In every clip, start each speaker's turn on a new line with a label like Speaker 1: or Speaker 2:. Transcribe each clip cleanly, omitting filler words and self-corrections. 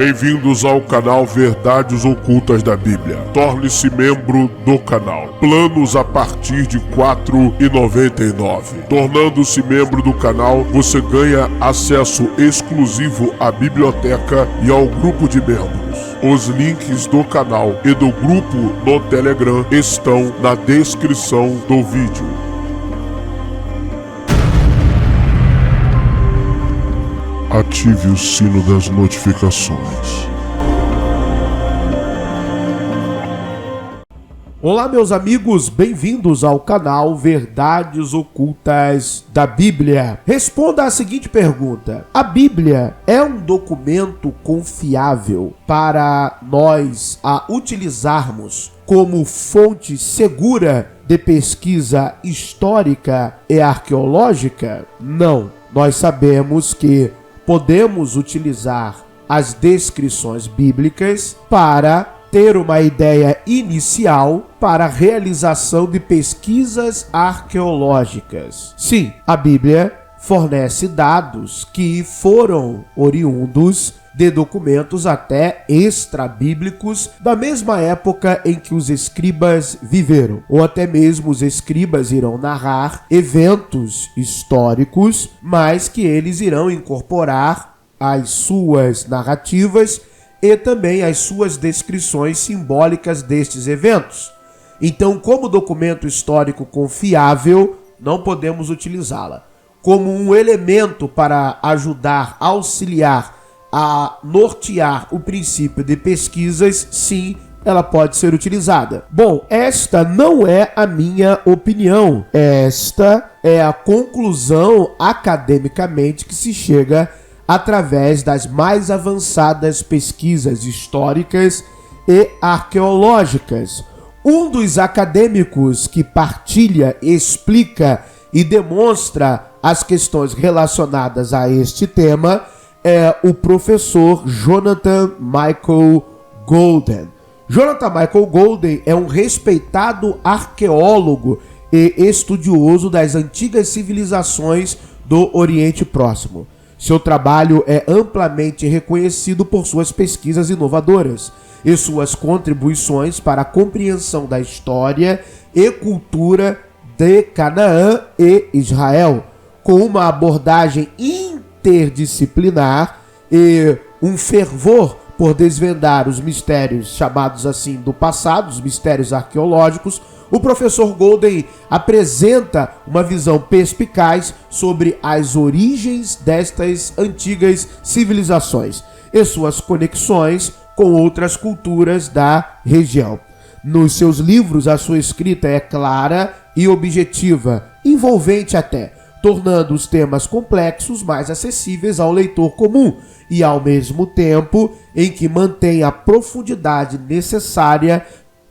Speaker 1: Bem-vindos ao canal Verdades Ocultas da Bíblia. Torne-se membro do canal. Planos a partir de R$ 4,99. Tornando-se membro do canal, você ganha acesso exclusivo à biblioteca e ao grupo de membros. Os links do canal e do grupo no Telegram estão na descrição do vídeo. Ative o sino das notificações.
Speaker 2: Olá, meus amigos, bem-vindos ao canal Verdades Ocultas da Bíblia. Responda a seguinte pergunta: a Bíblia é um documento confiável para nós a utilizarmos como fonte segura de pesquisa histórica e arqueológica? Não. Nós sabemos que podemos utilizar as descrições bíblicas para ter uma ideia inicial para a realização de pesquisas arqueológicas. Sim, a Bíblia fornece dados que foram oriundos de documentos até extrabíblicos da mesma época em que os escribas viveram, ou até mesmo os escribas irão narrar eventos históricos, mas que eles irão incorporar as suas narrativas e também as suas descrições simbólicas destes eventos. Então, como documento histórico confiável, não podemos utilizá-la. Como um elemento para ajudar, auxiliar a nortear o princípio de pesquisas, sim, ela pode ser utilizada. Bom, esta não é a minha opinião. Esta é a conclusão academicamente que se chega através das mais avançadas pesquisas históricas e arqueológicas. Um dos acadêmicos que partilha, explica e demonstra as questões relacionadas a este tema é o professor Jonathan Michael Golden. Jonathan Michael Golden é um respeitado arqueólogo e estudioso das antigas civilizações do Oriente Próximo. Seu trabalho é amplamente reconhecido por suas pesquisas inovadoras e suas contribuições para a compreensão da história e cultura de Canaã e Israel, com uma abordagem interdisciplinar e um fervor por desvendar os mistérios chamados assim do passado, os mistérios arqueológicos. O professor Golden apresenta uma visão perspicaz sobre as origens destas antigas civilizações e suas conexões com outras culturas da região. Nos seus livros, a sua escrita é clara e objetiva, envolvente até, tornando os temas complexos mais acessíveis ao leitor comum e, ao mesmo tempo, em que mantém a profundidade necessária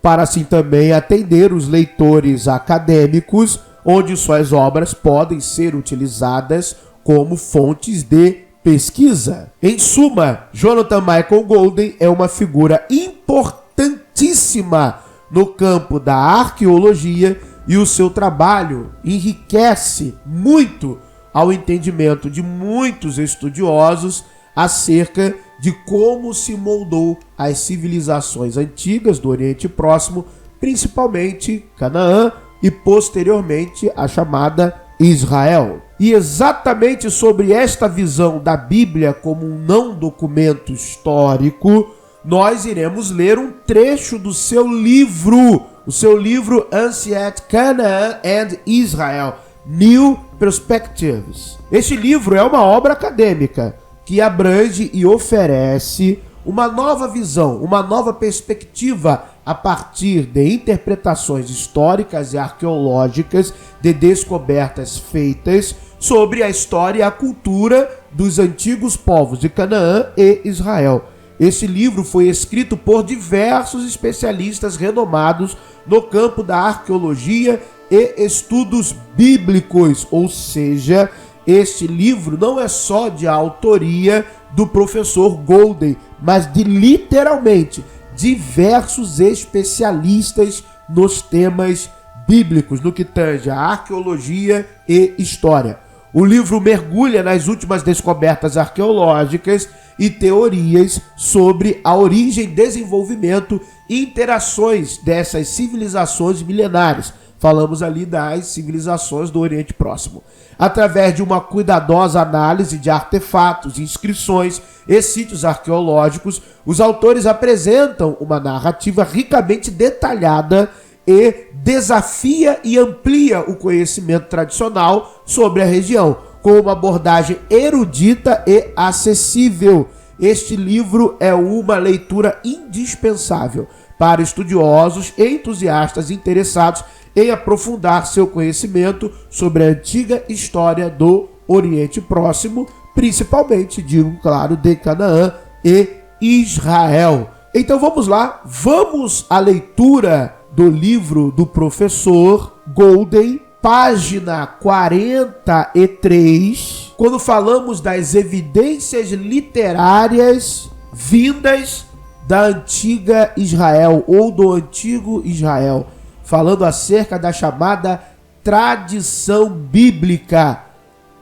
Speaker 2: para assim também atender os leitores acadêmicos, onde suas obras podem ser utilizadas como fontes de pesquisa. Em suma, Jonathan Michael Golden é uma figura importantíssima no campo da arqueologia e o seu trabalho enriquece muito ao entendimento de muitos estudiosos acerca de como se moldou as civilizações antigas do Oriente Próximo, principalmente Canaã e posteriormente a chamada Israel. E exatamente sobre esta visão da Bíblia como um não documento histórico, nós iremos ler um trecho do seu livro, o seu livro Ancient Canaan and Israel, New Perspectives. Este livro é uma obra acadêmica que abrange e oferece uma nova visão, uma nova perspectiva a partir de interpretações históricas e arqueológicas de descobertas feitas sobre a história e a cultura dos antigos povos de Canaã e Israel. Esse livro foi escrito por diversos especialistas renomados no campo da arqueologia e estudos bíblicos, ou seja, este livro não é só de autoria do professor Golden, mas de literalmente diversos especialistas nos temas bíblicos, no que tange a arqueologia e história. O livro mergulha nas últimas descobertas arqueológicas e teorias sobre a origem, desenvolvimento e interações dessas civilizações milenares. Falamos ali das civilizações do Oriente Próximo. Através de uma cuidadosa análise de artefatos, inscrições e sítios arqueológicos, os autores apresentam uma narrativa ricamente detalhada e desafia e amplia o conhecimento tradicional sobre a região, com uma abordagem erudita e acessível. Este livro é uma leitura indispensável para estudiosos e entusiastas interessados em aprofundar seu conhecimento sobre a antiga história do Oriente Próximo, principalmente, digo claro, de Canaã e Israel. Então vamos lá, vamos à leitura do livro do professor Golden, página 43, quando falamos das evidências literárias vindas da antiga Israel ou do antigo Israel, falando acerca da chamada tradição bíblica.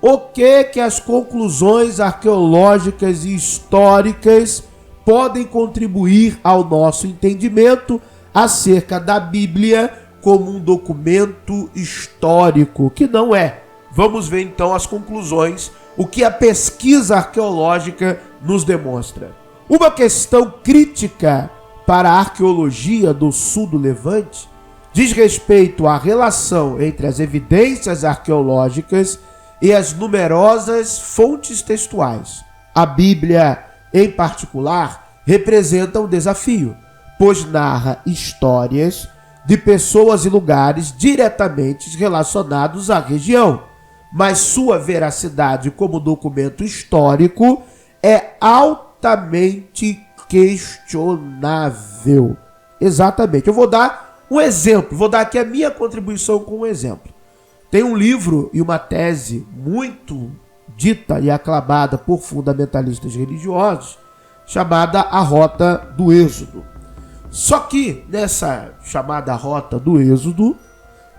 Speaker 2: O que as conclusões arqueológicas e históricas podem contribuir ao nosso entendimento acerca da Bíblia como um documento histórico, que não é. Vamos ver então as conclusões, o que a pesquisa arqueológica nos demonstra. Uma questão crítica para a arqueologia do sul do Levante diz respeito à relação entre as evidências arqueológicas e as numerosas fontes textuais. A Bíblia, em particular, representa um desafio, pois narra histórias de pessoas e lugares diretamente relacionados à região, mas sua veracidade como documento histórico é altamente questionável. Exatamente. Eu vou dar um exemplo, vou dar aqui a minha contribuição com um exemplo. Tem um livro e uma tese muito dita e aclamada por fundamentalistas religiosos, chamada A Rota do Êxodo. Só que nessa chamada Rota do Êxodo,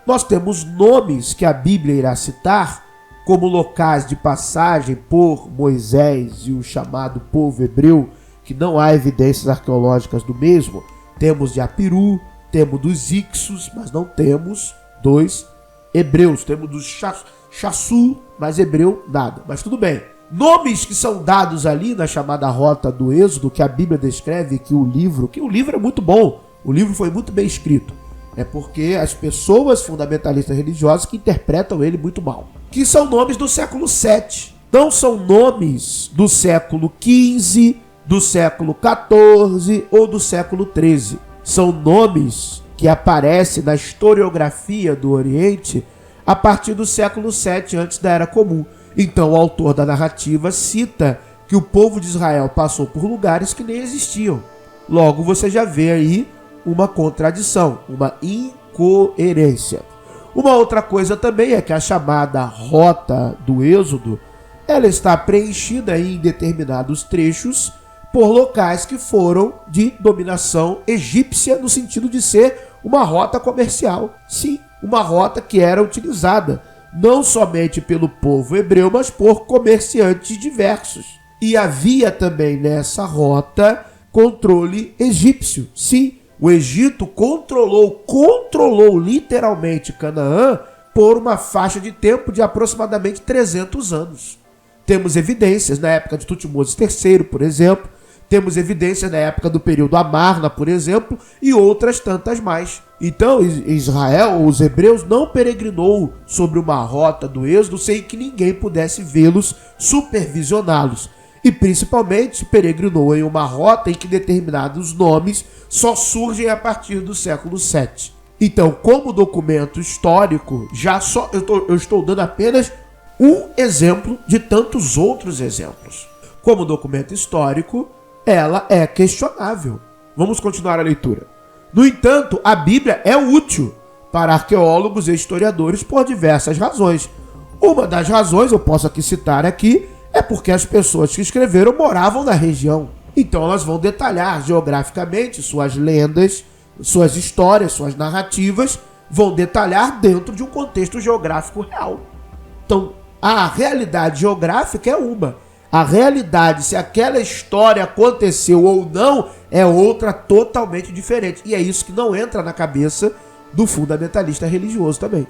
Speaker 2: nós temos nomes que a Bíblia irá citar como locais de passagem por Moisés e o chamado povo hebreu, que não há evidências arqueológicas do mesmo. Temos de Apiru, temos dos Ixos, mas não temos dos hebreus. Temos dos Chassu, mas hebreu nada. Mas tudo bem. Nomes que são dados ali na chamada Rota do Êxodo, que a Bíblia descreve, que o livro é muito bom, o livro foi muito bem escrito. É porque as pessoas fundamentalistas religiosas que interpretam ele muito mal. Que são nomes do século VII. Não são nomes do século XV, do século XIV ou do século XIII. São nomes que aparecem na historiografia do Oriente a partir do século VII, antes da Era Comum. Então o autor da narrativa cita que o povo de Israel passou por lugares que nem existiam. Logo você já vê aí uma contradição, uma incoerência. Uma outra coisa também é que a chamada Rota do Êxodo, ela está preenchida em determinados trechos por locais que foram de dominação egípcia, no sentido de ser uma rota comercial. Sim, uma rota que era utilizada não somente pelo povo hebreu, mas por comerciantes diversos. E havia também nessa rota controle egípcio. Sim, o Egito controlou literalmente Canaã por uma faixa de tempo de aproximadamente 300 anos. Temos evidências na época de Tutmoses III, por exemplo. Temos evidências na época do período Amarna, por exemplo, e outras tantas mais. Então, Israel, os hebreus, não peregrinou sobre uma rota do Êxodo sem que ninguém pudesse vê-los, supervisioná-los. E, principalmente, peregrinou em uma rota em que determinados nomes só surgem a partir do século VII. Então, como documento histórico, eu estou dando apenas um exemplo de tantos outros exemplos. Como documento histórico, ela é questionável. Vamos continuar a leitura. No entanto, a Bíblia é útil para arqueólogos e historiadores por diversas razões. Uma das razões, eu posso citar aqui, é porque as pessoas que escreveram moravam na região. Então elas vão detalhar geograficamente suas lendas, suas histórias, suas narrativas, vão detalhar dentro de um contexto geográfico real. Então, a realidade geográfica é uma. A realidade, se aquela história aconteceu ou não, é outra totalmente diferente. E é isso que não entra na cabeça do fundamentalista religioso também.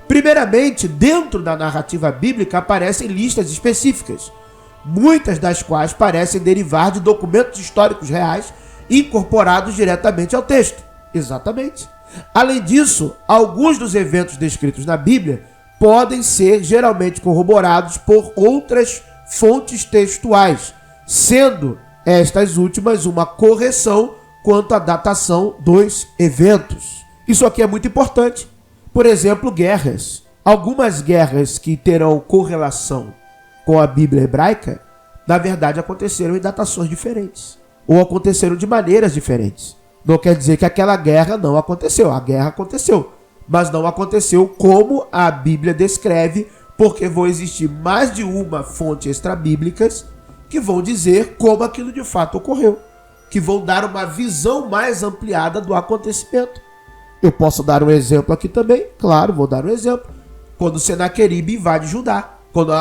Speaker 2: Primeiramente, dentro da narrativa bíblica aparecem listas específicas, muitas das quais parecem derivar de documentos históricos reais incorporados diretamente ao texto. Exatamente. Além disso, alguns dos eventos descritos na Bíblia podem ser geralmente corroborados por outras fontes textuais, sendo estas últimas uma correção quanto à datação dos eventos. Isso aqui é muito importante. Por exemplo, guerras. Algumas guerras que terão correlação com a Bíblia hebraica, na verdade aconteceram em datações diferentes, ou aconteceram de maneiras diferentes. Não quer dizer que aquela guerra não aconteceu. A guerra aconteceu, mas não aconteceu como a Bíblia descreve, porque vão existir mais de uma fonte extrabíblicas que vão dizer como aquilo de fato ocorreu, que vão dar uma visão mais ampliada do acontecimento. Eu posso dar um exemplo aqui também? Claro, vou dar um exemplo. Quando Senaqueribe invade Judá, quando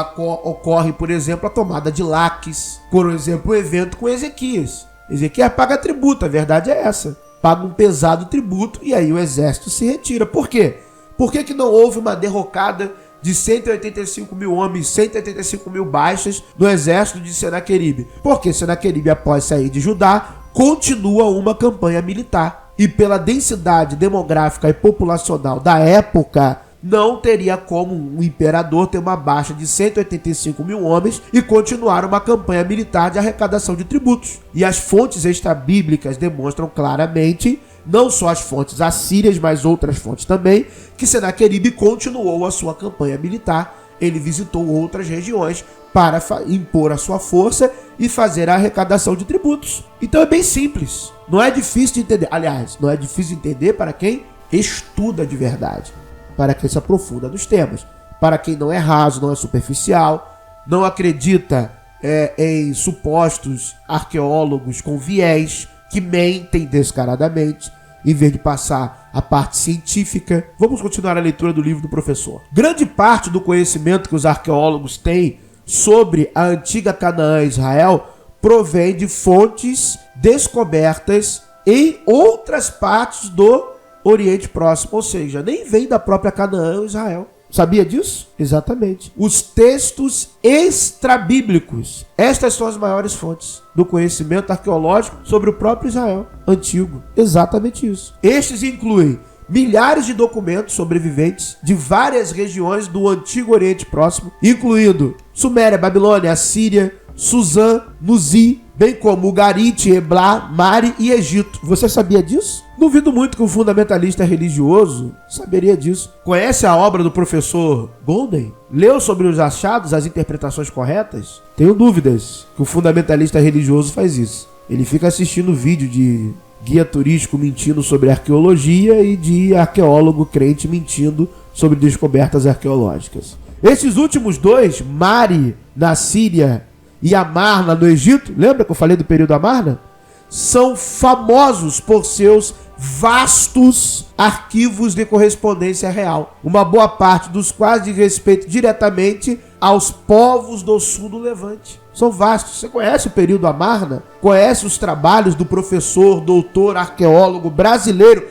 Speaker 2: ocorre, por exemplo, a tomada de Laques, por exemplo, o evento com Ezequias. Ezequias paga tributo, a verdade é essa. Paga um pesado tributo e aí o exército se retira. Por quê? Por que não houve uma derrocada de 185 mil homens, 185 mil baixas no exército de Senaqueribe? Porque Senaqueribe, após sair de Judá, continua uma campanha militar. E pela densidade demográfica e populacional da época, não teria como um imperador ter uma baixa de 185 mil homens e continuar uma campanha militar de arrecadação de tributos. E as fontes extrabíblicas demonstram claramente, não só as fontes assírias, mas outras fontes também, que Senaqueribe continuou a sua campanha militar. Ele visitou outras regiões para impor a sua força e fazer a arrecadação de tributos. Então é bem simples, não é difícil de entender. Aliás, não é difícil de entender para quem estuda de verdade, para quem se aprofunda nos temas, para quem não é raso, não é superficial, não acredita em supostos arqueólogos com viés que mentem descaradamente, em vez de passar a parte científica. Vamos continuar a leitura do livro do professor. Grande parte do conhecimento que os arqueólogos têm sobre a antiga Canaã e Israel provém de fontes descobertas em outras partes do Oriente Próximo, ou seja, nem vem da própria Canaã ou Israel. Sabia disso? Exatamente. Os textos extrabíblicos. Estas são as maiores fontes do conhecimento arqueológico sobre o próprio Israel antigo. Exatamente isso. Estes incluem milhares de documentos sobreviventes de várias regiões do antigo Oriente Próximo, incluindo Suméria, Babilônia, Assíria, Suzã, Nuzi, bem como Ugarit, Eblá, Mari e Egito. Você sabia disso? Duvido muito que um fundamentalista religioso saberia disso. Conhece a obra do professor Golden? Leu sobre os achados, as interpretações corretas? Tenho dúvidas que o fundamentalista religioso faz isso. Ele fica assistindo vídeo de guia turístico mentindo sobre arqueologia e de arqueólogo crente mentindo sobre descobertas arqueológicas. Esses últimos dois, Mari na Síria e Amarna no Egito, lembra que eu falei do período Amarna? São famosos por seus vastos arquivos de correspondência real, uma boa parte dos quais diz respeito diretamente aos povos do sul do Levante. São vastos. Você conhece o período Amarna? Conhece os trabalhos do professor, doutor, arqueólogo brasileiro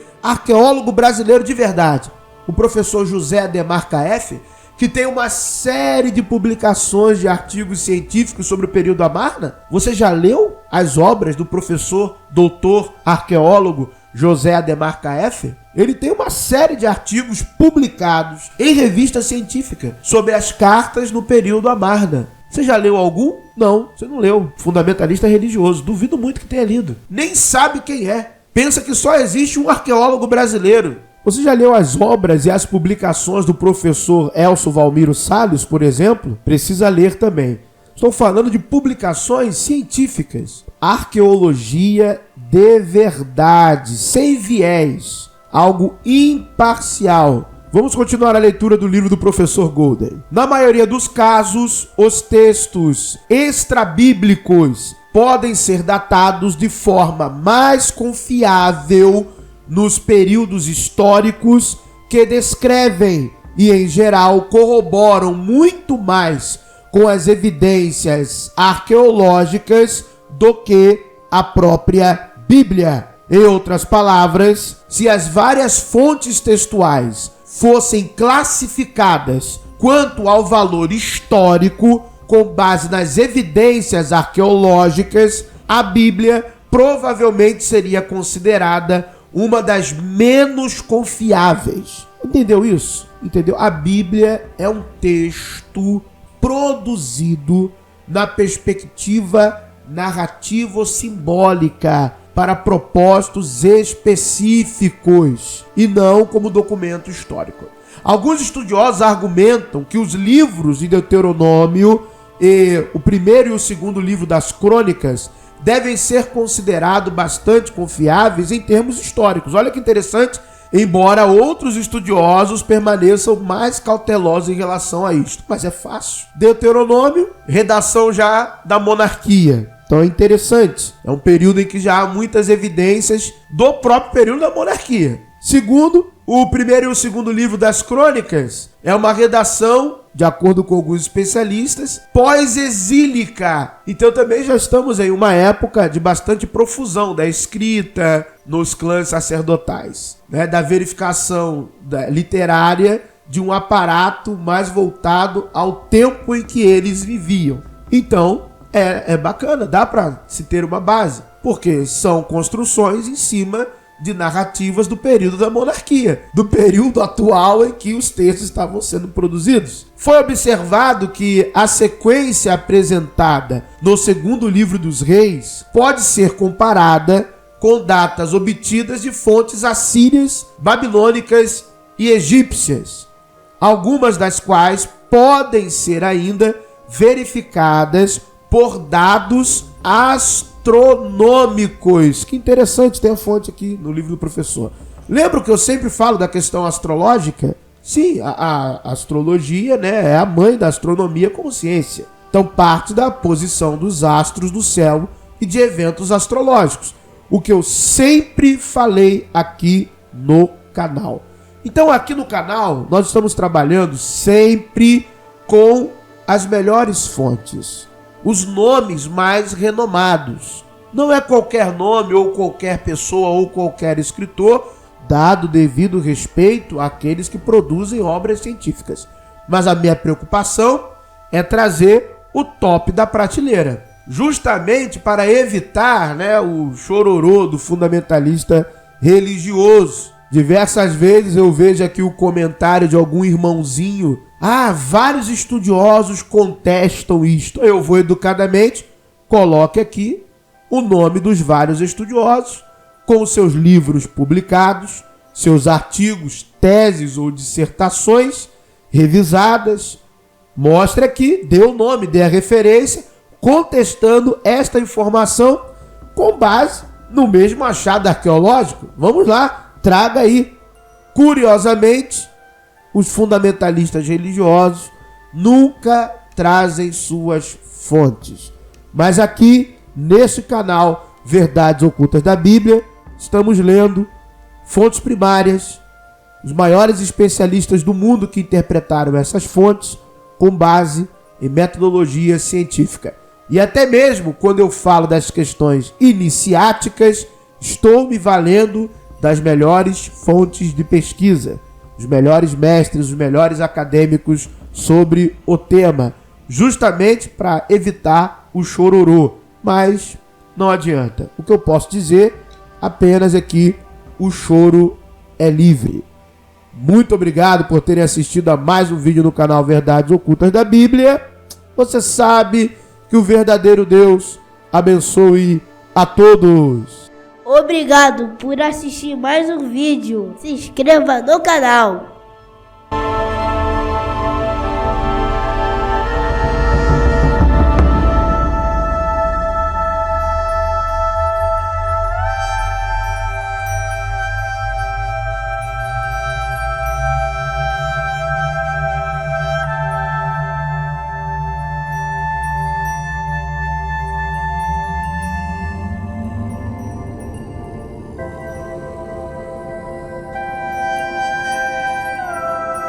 Speaker 2: de verdade, o professor José Ademar Caef, que tem uma série de publicações de artigos científicos sobre o período Amarna? Você já leu as obras do professor, doutor, arqueólogo José Ademar Caef? Ele tem uma série de artigos publicados em revista científica sobre as cartas no período Amarna. Você já leu algum? Não, você não leu. Fundamentalista religioso. Duvido muito que tenha lido. Nem sabe quem é. Pensa que só existe um arqueólogo brasileiro. Você já leu as obras e as publicações do professor Elcio Valmiro Salles, por exemplo? Precisa ler também. Estou falando de publicações científicas. Arqueologia de verdade, sem viés. Algo imparcial. Vamos continuar a leitura do livro do professor Golden. Na maioria dos casos, os textos extrabíblicos podem ser datados de forma mais confiável nos períodos históricos que descrevem e, em geral, corroboram muito mais com as evidências arqueológicas do que a própria Bíblia. Em outras palavras, se as várias fontes textuais fossem classificadas quanto ao valor histórico com base nas evidências arqueológicas, a Bíblia provavelmente seria considerada uma das menos confiáveis. Entendeu isso? Entendeu? A Bíblia é um texto produzido na perspectiva narrativo-simbólica para propósitos específicos e não como documento histórico. Alguns estudiosos argumentam que os livros de Deuteronômio e o primeiro e o segundo livro das Crônicas devem ser considerados bastante confiáveis em termos históricos. Olha que interessante, embora outros estudiosos permaneçam mais cautelosos em relação a isto. Mas é fácil. Deuteronômio, redação já da monarquia. Então é interessante. É um período em que já há muitas evidências do próprio período da monarquia. Segundo, o primeiro e o segundo livro das Crônicas é uma redação, de acordo com alguns especialistas, pós-exílica. Então também já estamos em uma época de bastante profusão da escrita nos clãs sacerdotais, né? Da verificação literária de um aparato mais voltado ao tempo em que eles viviam. Então é bacana, dá para se ter uma base, porque são construções em cima de narrativas do período da monarquia, do período atual em que os textos estavam sendo produzidos. Foi observado que a sequência apresentada no segundo livro dos reis pode ser comparada com datas obtidas de fontes assírias, babilônicas e egípcias, algumas das quais podem ser ainda verificadas por dados astronômicos. Que interessante, tem a fonte aqui no livro do professor. Lembra que eu sempre falo da questão astrológica? Sim, a astrologia, né, é a mãe da astronomia como ciência. Então parte da posição dos astros do céu e de eventos astrológicos. O que eu sempre falei aqui no canal. Então aqui no canal nós estamos trabalhando sempre com as melhores fontes, os nomes mais renomados. Não é qualquer nome ou qualquer pessoa ou qualquer escritor, dado devido respeito àqueles que produzem obras científicas. Mas a minha preocupação é trazer o top da prateleira, justamente para evitar, né, o chororô do fundamentalista religioso. Diversas vezes eu vejo aqui o comentário de algum irmãozinho: vários estudiosos contestam isto. Eu vou educadamente, coloque aqui o nome dos vários estudiosos, com seus livros publicados, seus artigos, teses ou dissertações revisadas. Mostre aqui, dê o nome, dê a referência, contestando esta informação com base no mesmo achado arqueológico. Vamos lá, traga aí. Curiosamente, os fundamentalistas religiosos nunca trazem suas fontes. Mas aqui, nesse canal Verdades Ocultas da Bíblia, estamos lendo fontes primárias, os maiores especialistas do mundo que interpretaram essas fontes com base em metodologia científica. E até mesmo quando eu falo das questões iniciáticas, estou me valendo das melhores fontes de pesquisa, os melhores mestres, os melhores acadêmicos sobre o tema, justamente para evitar o chororô. Mas não adianta. O que eu posso dizer apenas é que o choro é livre. Muito obrigado por terem assistido a mais um vídeo no canal Verdades Ocultas da Bíblia. Você sabe que o verdadeiro Deus abençoe a todos.
Speaker 3: Obrigado por assistir mais um vídeo. Se inscreva no canal.